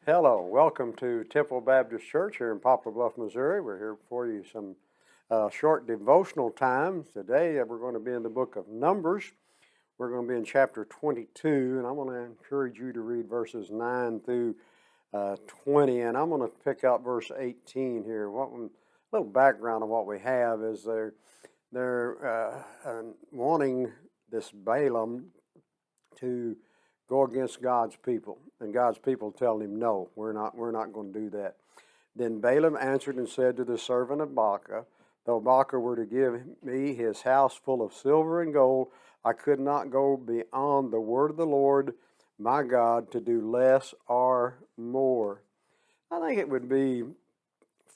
Hello, welcome to Temple Baptist Church here in Poplar, Bluff, Missouri. We're here for you some short devotional time. Today we're going to be in the book of Numbers. We're going to be in chapter 22, and I'm going to encourage you to read verses 9 through 20, and I'm going to pick out verse 18 here. A little background of what we have is they're wanting this Balaam to go against God's people, and God's people telling him, no, we're not going to do that. Then Balaam answered and said to the servant of Baca, though Baca were to give me his house full of silver and gold, I could not go beyond the word of the Lord my God to do less or more. I think it would be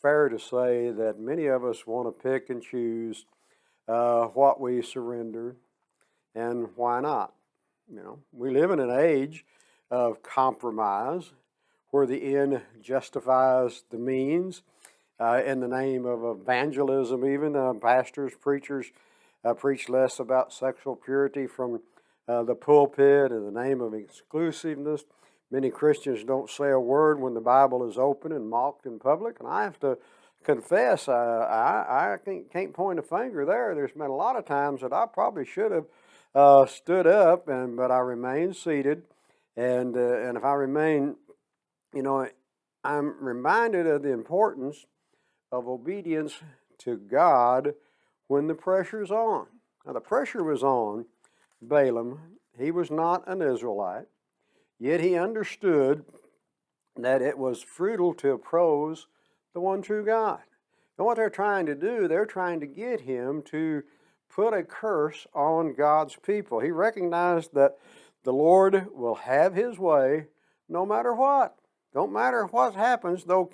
fair to say that many of us want to pick and choose what we surrender and why not. You know, we live in an age of compromise where the end justifies the means. In the name of evangelism, even pastors, preachers preach less about sexual purity from the pulpit in the name of exclusiveness. Many Christians don't say a word when the Bible is open and mocked in public. And I have to confess, I can't point a finger there. There's been a lot of times that I probably should have stood up, but I remained seated, and if I remain, I'm reminded of the importance of obedience to God when the pressure's on. Now the pressure was on Balaam. He was not an Israelite, yet he understood that it was futile to oppose the one true God. And what they're trying to do, they're trying to get him to put a curse on God's people. He recognized that the Lord will have his way no matter what. Don't matter what happens, though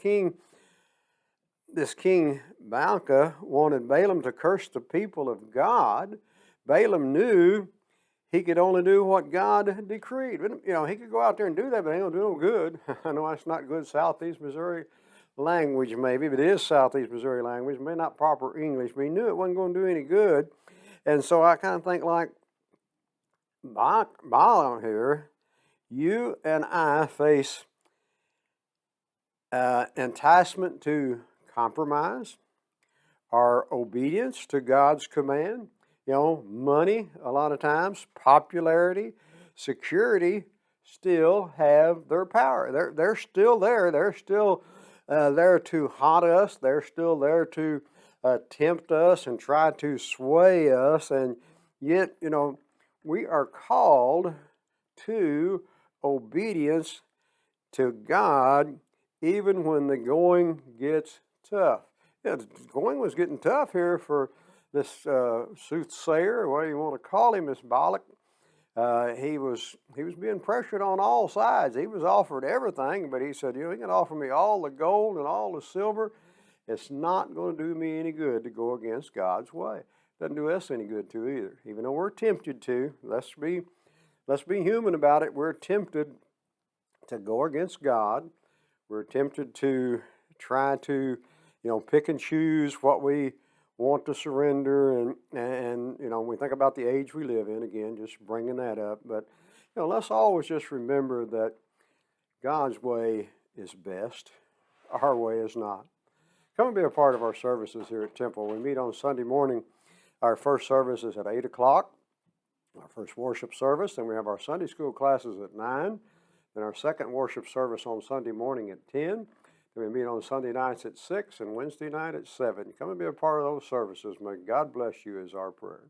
this king Baca wanted Balaam to curse the people of God. Balaam knew he could only do what God decreed. He could go out there and do that, but it ain't gonna do no good. I know that's not good Southeast Missouri language maybe, but it is Southeast Missouri language, maybe not proper English, but he knew it wasn't going to do any good. And so I kind of think like Balaam here, you and I face enticement to compromise, our obedience to God's command, money a lot of times, popularity, security still have their power. They're still there. They're still there to haunt us. They're still there to tempt us and try to sway us. And yet, we are called to obedience to God even when the going gets tough. The going was getting tough here for this soothsayer, whatever you want to call him, this Balak. He was being pressured on all sides. He was offered everything, but he said, he can offer me all the gold and all the silver. It's not going to do me any good to go against God's way. Doesn't do us any good to either. Even though we're tempted to, let's be human about it. We're tempted to go against God. We're tempted to try to, pick and choose what we want to surrender, and we think about the age we live in, again, just bringing that up. But, let's always just remember that God's way is best. Our way is not. Come and be a part of our services here at Temple. We meet on Sunday morning. Our first service is at 8 o'clock, our first worship service. Then we have our Sunday school classes at 9. Then our second worship service on Sunday morning at 10. Then we meet on Sunday nights at 6 and Wednesday night at 7. Come and be a part of those services. May God bless you is our prayer.